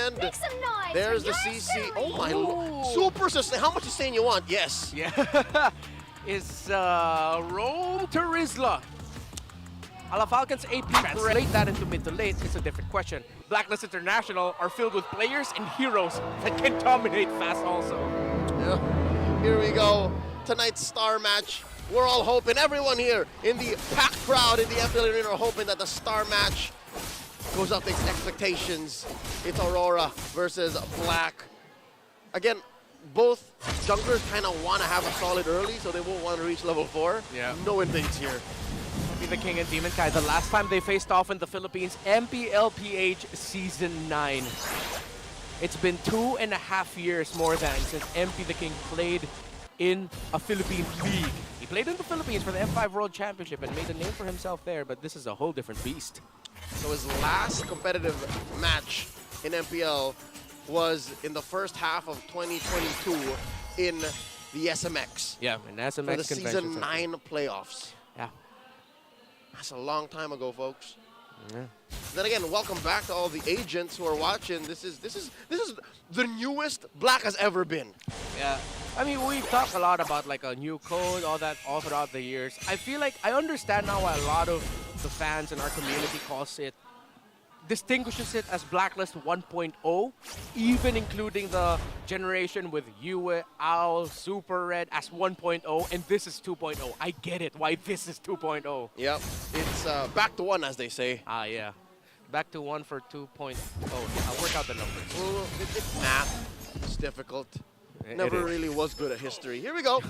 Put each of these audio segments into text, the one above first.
and there's the CC. Oh my lord. Super sustain. How much sustain you want? Yes. Yeah. Is Rome to Rizla. Ala Falcon's AP translate that into mid to late is a different question. Blacklist International are filled with players and heroes that can dominate fast also. Yeah. Here we go. Tonight's star match. We're all hoping, everyone here in the packed crowd in the MPL Arena are hoping that the star match goes up to its expectations. It's Aurora versus Black. Again, both junglers kind of want to have a solid early, so they won't want to reach level 4. Yeah. No invades here. Be the King and Demon Kai. The last time they faced off in the Philippines, MPL PH Season 9. It's been 2.5 years more than since MP the King played in a Philippine league. He played in the Philippines for the M5 World Championship and made a name for himself there, but this is a whole different beast. So his last competitive match in MPL was in the first half of 2022 in the SMX. Yeah, in SMX for the Season 9 playoffs. Yeah. That's a long time ago, folks. Yeah. Then again, welcome back to all the agents who are watching. This is the newest Black has ever been. Yeah. I mean, we've talked a lot about like a new code, all that, all throughout the years. I feel like I understand now why a lot of the fans in our community distinguishes it as Blacklist 1.0, even including the generation with Yue, Owl, Super Red as 1.0, and this is 2.0. I get it, why this is 2.0. Yep, it's back to 1, as they say. Ah, yeah. Back to 1 for 2.0. I'll work out the numbers. Well, it's math. It's difficult. Never really was good at history. Here we go.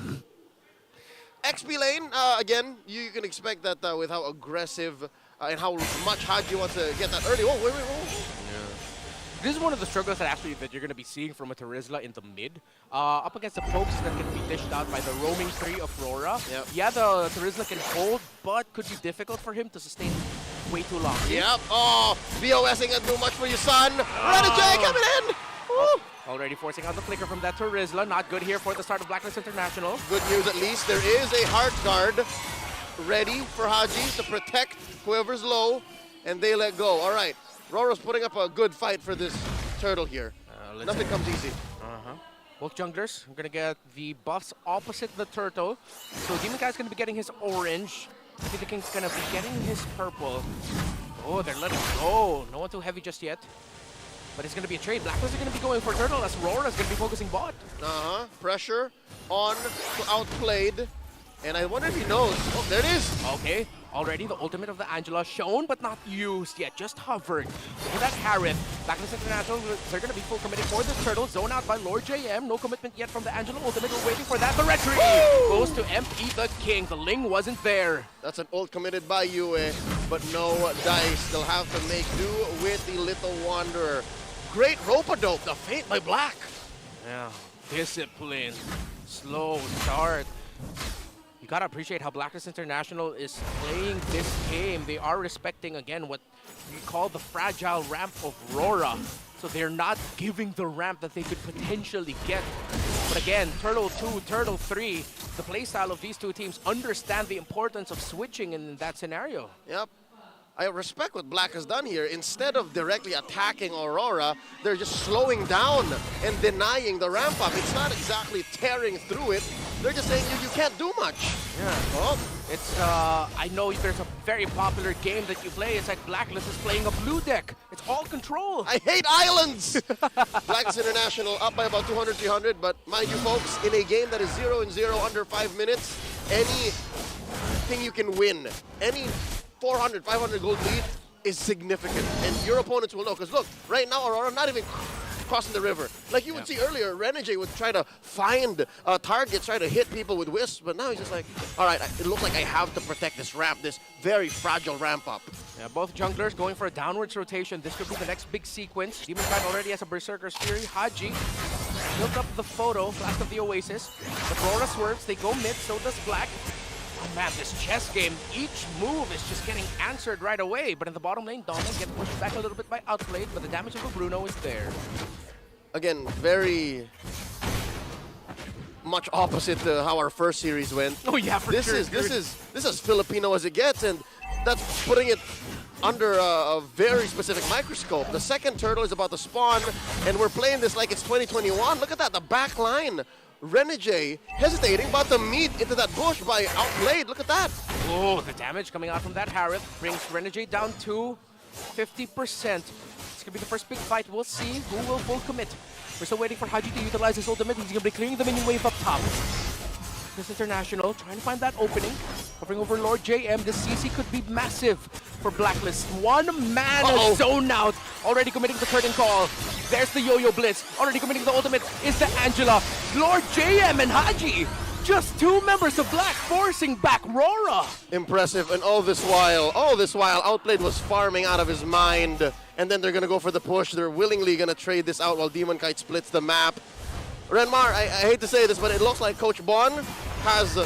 XP lane, again, you can expect that with how aggressive and how much Haji wants to get that early. Whoa, wait. Yeah. This is one of the struggles that you're going to be seeing from a Terizla in the mid. Up against the pokes that can be dished out by the roaming 3 of RORA. Yep. Yeah, the Terizla can hold, but could be difficult for him to sustain way too long. Yep. Oh, BOS ain't gonna do much for you, son. Renegade coming in. Woo. Already forcing out the flicker from that Terizla. Not good here for the start of Blacklist International. Good news at least. There is a heart guard ready for Haji to protect whoever's low, and they let go. All right. Rora's putting up a good fight for this turtle here. Nothing comes easy. Both junglers are going to get the buffs opposite the turtle. So Demon Kai's going to be getting his orange. MP the King's going to be getting his purple. Oh, they're letting go. No one too heavy just yet. But it's going to be a trade. Blacklist are going to be going for turtle as Rora's going to be focusing bot. Pressure on to outplayed. And I wonder if he knows. Oh, there it is. Okay. Already the ultimate of the Angela shown but not used yet. Just hovered. Look at that Harith. Blacklist International, they're going to be full committed for the turtle. Zone out by Lord JM. No commitment yet from the Angela ultimate. We're waiting for that. The retreat goes to MP the King. The Ling wasn't there. That's an ult committed by Yue, but no dice. They'll have to make do with the Little Wanderer. Great rope-a-dope. The Fate by Black. Yeah. Discipline. Slow start. You gotta appreciate how Blacklist International is playing this game. They are respecting, again, what we call the fragile ramp of RORA. So they're not giving the ramp that they could potentially get. But again, Turtle 2, Turtle 3, the playstyle of these two teams understand the importance of switching in that scenario. Yep. I respect what Black has done here. Instead of directly attacking Aurora, they're just slowing down and denying the ramp up. It's not exactly tearing through it. They're just saying you can't do much. Yeah. Oh. It's, I know there's a very popular game that you play. It's like Blacklist is playing a blue deck. It's all control. I hate islands! Blacklist International up by about 200, 300. But mind you, folks, in a game that is 0-0 under 5 minutes, anything you can win, any 400, 500 gold lead is significant. And your opponents will know. Because look, right now, Aurora not even crossing the river. Like you would see earlier, Renegade would try to find targets, try to hit people with wisps, but now he's just like, all right, it looks like I have to protect this ramp, this very fragile ramp up. Yeah, both junglers going for a downwards rotation. This could be the next big sequence. Demon Knight already has a Berserker's Fury. Haji built up the photo, Flash of the Oasis. The Aurora swerves, they go mid, so does Black. Oh man, this chess game, each move is just getting answered right away. But in the bottom lane, Donna gets pushed back a little bit by Outplayed, but the damage of the Bruno is there. Again, very much opposite to how our first series went. Oh yeah, for sure. This is as Filipino as it gets, and that's putting it under a very specific microscope. The second turtle is about to spawn, and we're playing this like it's 2021. Look at that, the back line. Renegade hesitating, about to meet into that bush by outplayed. Look at that. Oh, the damage coming out from that Harith brings Renegade down to 50%. It's going to be the first big fight. We'll see who will full commit. We're still waiting for Haji to utilize his ultimate. He's going to be clearing the minion wave up top. This International trying to find that opening. Covering over Lord JM. The CC could be massive for Blacklist. One man zone out. Already committing the curtain call. There's the Yo-Yo Blitz. Already committing the ultimate is the Angela. Lord JM and Haji. Just two members of Black forcing back RORA. Impressive, and all this while, Outplayed was farming out of his mind. And then they're going to go for the push. They're willingly going to trade this out while Demon Kite splits the map. Renmar, I hate to say this, but it looks like Coach Bon has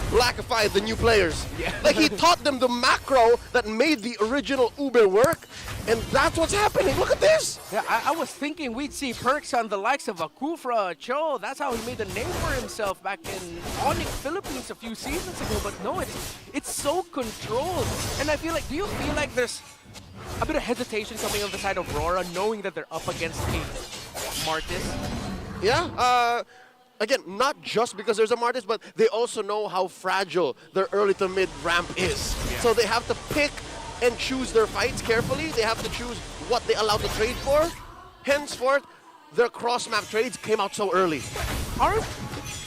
blackified the new players. Yeah. Like he taught them the macro that made the original Uber work, and that's what's happening. Look at this. Yeah, I was thinking we'd see perks on the likes of Akufra, Cho. That's how he made a name for himself back in Onyx Philippines a few seasons ago. But no, it's so controlled. And I feel like, do you feel like there's a bit of hesitation coming on the side of RORA, knowing that they're up against a Martis? Yeah, again, not just because there's a Martis, but they also know how fragile their early to mid ramp is. Yeah. So they have to pick and choose their fights carefully. They have to choose what they allow to trade for. Henceforth, their cross-map trades came out so early. Aren't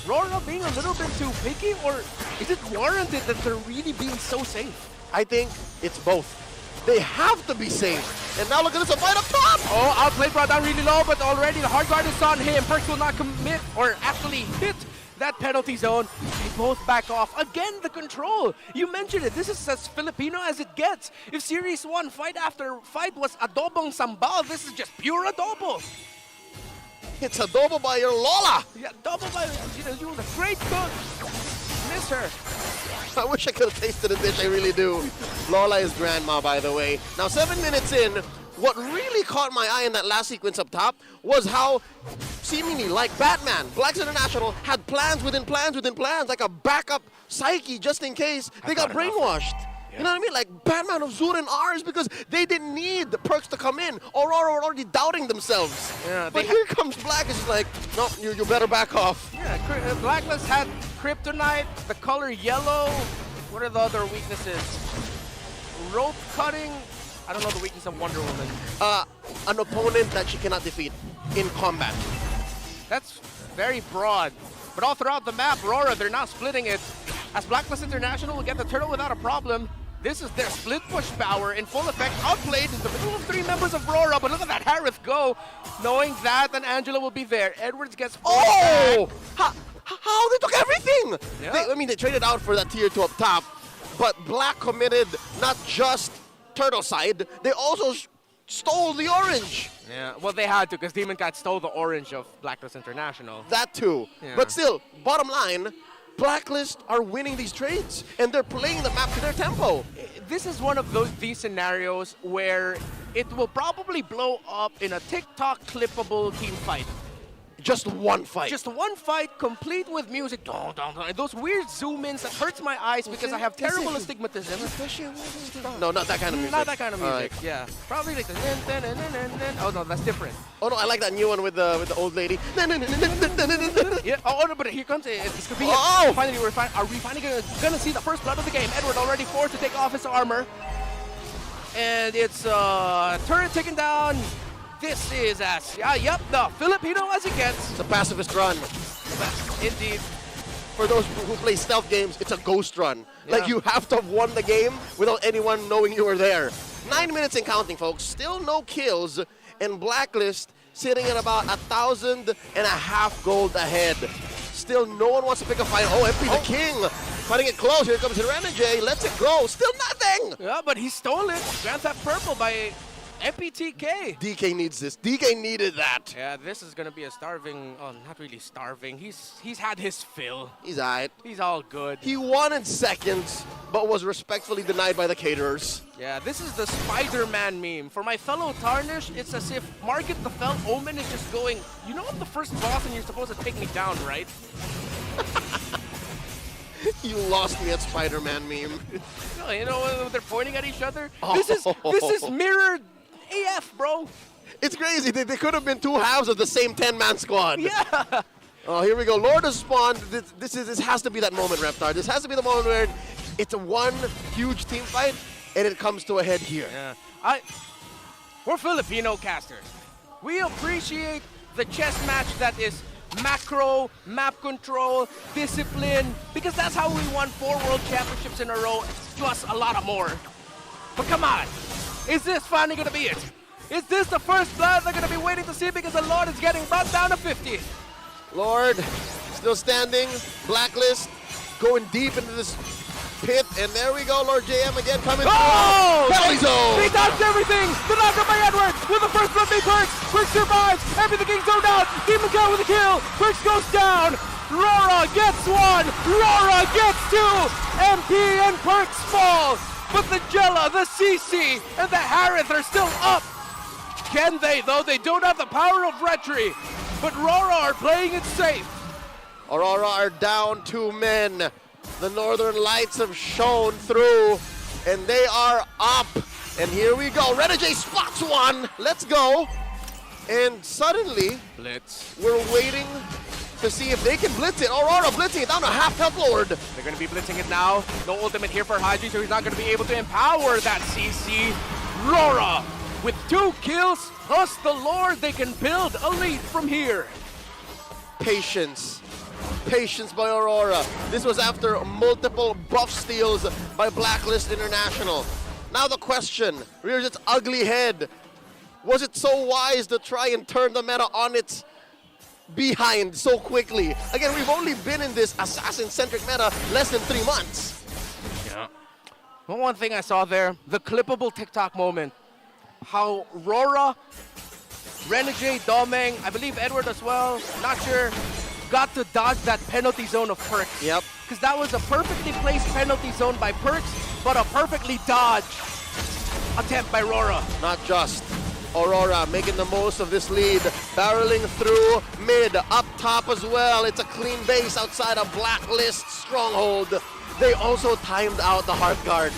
RORA being a little bit too picky, or is it warranted that they're really being so safe? I think it's both. They have to be safe. And now look at this, a fight up top! Oh, Outplayed brought down really low, but already the hard guard is on him. Perks will not commit, or actually hit that penalty zone. They both back off. Again, the control. You mentioned it. This is as Filipino as it gets. If Series 1 fight after fight was adobong sambal, this is just pure adobo. It's adobo by your Lola! Yeah, adobo by you, the great cook. Miss her. I wish I could have tasted the dish, I really do. Lola is grandma, by the way. Now, 7 minutes in, what really caught my eye in that last sequence up top was how, seemingly like Batman, Blacks International had plans within plans within plans, like a backup psyche just in case they got brainwashed. You know what I mean? Like Batman of Zur and ours, because they didn't need the perks to come in. Aurora were already doubting themselves. Yeah, but here comes Black, it's like, no, you better back off. Yeah, Blacklist had Kryptonite, the color yellow. What are the other weaknesses? Rope cutting. I don't know the weakness of Wonder Woman. An opponent that she cannot defeat in combat. That's very broad. But all throughout the map, RORA, they're not splitting it. As Blacklist International will get the turtle without a problem. This is their split push power in full effect. Outplayed in the middle of 3 members of RORA, but look at that Harith go. Knowing that, and Angela will be there. Edwards gets how they took everything! Yeah. They traded out for that tier 2 up top, but Black committed not just turtle side, they also stole the orange. Yeah, well they had to, because Demon Cat stole the orange of Blacklist International. That too. Yeah. But still, bottom line, Blacklist are winning these trades, and they're playing the map to their tempo. This is one of these scenarios where it will probably blow up in a TikTok clippable team fight. Just one fight. Just one fight, complete with music. And those weird zoom-ins that hurts my eyes because I have terrible astigmatism. No, not that kind of music. Not that kind of music. Yeah, probably like the. Oh no, that's different. Oh no, I like that new one with the old lady. Yeah. Oh no, but here comes it. This could be it. Oh! Finally, are we finally gonna see the first blood of the game? Edward already forced to take off his armor, and it's turret taken down. This is the Filipino as it gets. It's a pacifist run. Indeed. For those who play stealth games, it's a ghost run. Yeah. Like you have to have won the game without anyone knowing you were there. 9 minutes and counting, folks. Still no kills, and Blacklist sitting at about 1,500 gold ahead. Still no one wants to pick a fight. Oh, MP the King cutting it close. Here comes Renegade. Lets it go. Still nothing. Yeah, but he stole it. Grand Theft Purple by MPTK. DK needs this. DK needed that. Yeah, this is gonna be a starving. Oh, not really starving. He's had his fill. He's alright. He's all good. He wanted seconds, but was respectfully denied by the caterers. Yeah, this is the Spider-Man meme. For my fellow Tarnish, it's as if Market the Fell Omen is just going, you know I'm the first boss and you're supposed to take me down, right? You lost me at Spider-Man meme. No, you know when they're pointing at each other? Oh. This is mirrored AF, bro. It's crazy. They could have been two halves of the same 10-man squad. Yeah. Oh, here we go. Lord has spawned. This has to be that moment, Reptar. This has to be the moment where it's a one huge team fight, and it comes to a head here. Yeah. We're Filipino casters. We appreciate the chess match that is macro, map control, discipline, because that's how we won 4 world championships in a row, plus a lot of more. But come on, is this finally gonna be it? Is this the first blood they're gonna be waiting to see, because the Lord is getting brought down to 50? Lord, still standing. Blacklist going deep into this pit, and there we go. Lord JM again coming through. Belly zone. He dodged everything. The knockup by Edward with the first blood by Perks. Perks survives. Everything zoned out. Demon Cow with a kill. Perks goes down. RORA gets 1. RORA gets 2. MP and Perks fall. But the Jella, the CC, and the Harith are still up. Can they, though? They don't have the power of Retry. But RORA are playing it safe. Aurora are down 2 men. The Northern Lights have shown through, and they are up. And here we go. Renegade spots one. Let's go. And suddenly, Blitz. we're waiting to see if they can blitz it. Aurora blitzing it down to half health Lord. They're going to be blitzing it now. No ultimate here for Haji, so he's not going to be able to empower that CC. RORA with 2 kills, plus the Lord, they can build a lead from here. Patience. Patience by Aurora. This was after multiple buff steals by Blacklist International. Now the question rears its ugly head. Was it so wise to try and turn the meta on its behind so quickly? Again, we've only been in this assassin-centric meta less than 3 months. Yeah. Well, one thing I saw there, the clippable TikTok moment. How RORA, Renegade, Domeng, I believe Edward as well, not sure, got to dodge that penalty zone of Perks. Yep. Because that was a perfectly placed penalty zone by Perks, but a perfectly dodged attempt by RORA. Not just. Aurora making the most of this lead, barreling through mid, up top as well. It's a clean base outside of Blacklist stronghold. They also timed out the Heart Guard.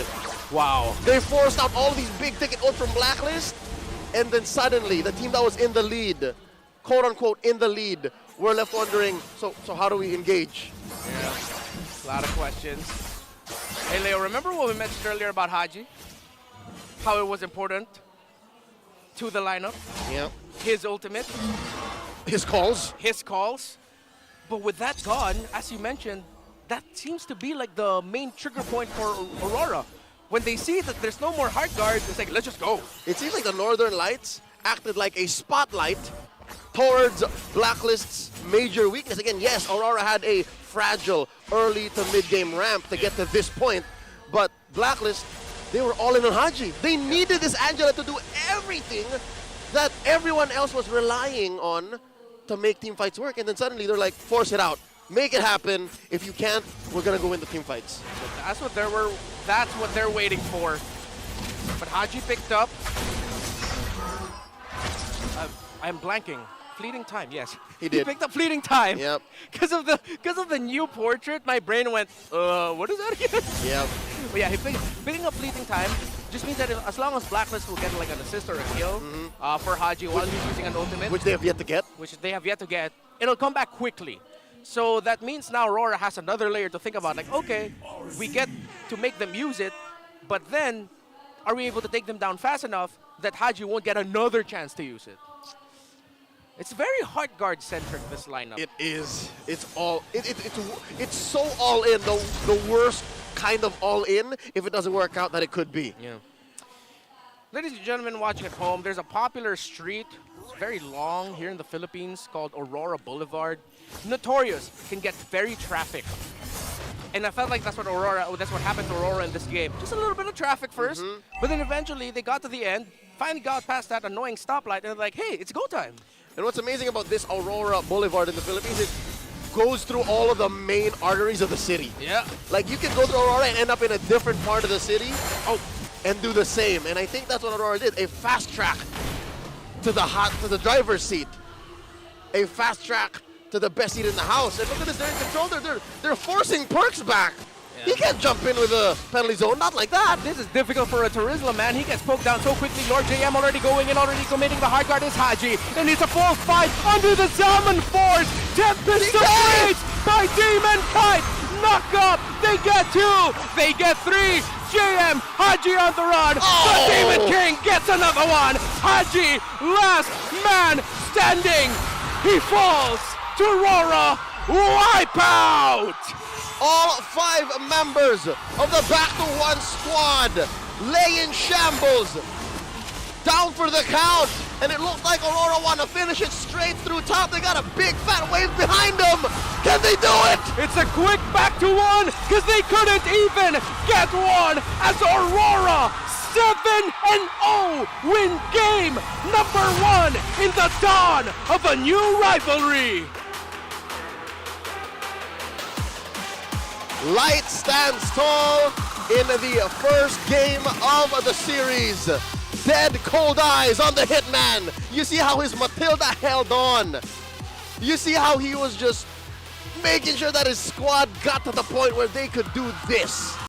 Wow. They forced out all these big ticket ults from Blacklist, and then suddenly the team that was in the lead, quote unquote in the lead, were left wondering, so how do we engage? Yeah, a lot of questions. Hey Leo, remember what we mentioned earlier about Haji? How it was important to the lineup? Yeah. His ultimate, His calls. his calls. But with that gone, as you mentioned, that seems to be like the main trigger point for Aurora. When they see that there's no more Heart Guard, it's like, let's just go. It seems like the Northern Lights acted like a spotlight towards Blacklist's major weakness. Again, yes, Aurora had a fragile early to mid-game ramp to get to this point, but Blacklist, they were all in on Haji. They needed this Angela to do everything that everyone else was relying on to make team fights work, and then suddenly they're like, force it out. Make it happen. If you can't, we're gonna go into team fights. That's what they're waiting for. But Haji picked up. I'm blanking. Fleeting time, yes. He did. He picked up fleeting time. Yep. Because of the new portrait, my brain went, what is that again? Yep. But yeah, picking up fleeting time just means that as long as Blacklist will get like an assist or a kill for Haji while he's using an ultimate, Which they have yet to get. which they have yet to get, it'll come back quickly. So that means now Aurora has another layer to think about. Like, okay, we get to make them use it, but then are we able to take them down fast enough that Haji won't get another chance to use it? It's very Heart Guard centric, this lineup. It is. It's all. It's so all in. The worst kind of all in. If it doesn't work out, that it could be. Yeah. Ladies and gentlemen watching at home, there's a popular street, it's very long here in the Philippines, called Aurora Boulevard. Notorious, can get very traffic. And I felt like that's what happened to Aurora in this game. Just a little bit of traffic first, but then eventually they got to the end, finally got past that annoying stoplight, and they're like, hey, it's go time. And what's amazing about this Aurora Boulevard in the Philippines is it goes through all of the main arteries of the city. Yeah. Like, you can go through Aurora and end up in a different part of the city and do the same. And I think that's what Aurora did. A fast track to the driver's seat. A fast track to the best seat in the house. And look at this, they're in control. They're forcing Perks back. He can't jump in with a penalty zone, not like that. This is difficult for a Turisla, man. He gets poked down so quickly. Lord JM already going in, already committing. The hard guard is Haji. And it's a full fight under the Salmon Force. Tempest straight by Demon Kite. Knock up. They get 2. They get 3. JM, Haji on the run. The Demon King gets another one. Haji, last man standing. He falls to Aurora. Wipeout! All 5 members of the Back to One squad lay in shambles. Down for the count. And it looked like Aurora want to finish it straight through top. They got a big fat wave behind them. Can they do it? It's a quick back to one because they couldn't even get one as Aurora 7-0 win game number 1 in the dawn of a new rivalry. Light stands tall in the first game of the series. Dead cold eyes on the Hitman. You see how his Matilda held on. You see how he was just making sure that his squad got to the point where they could do this.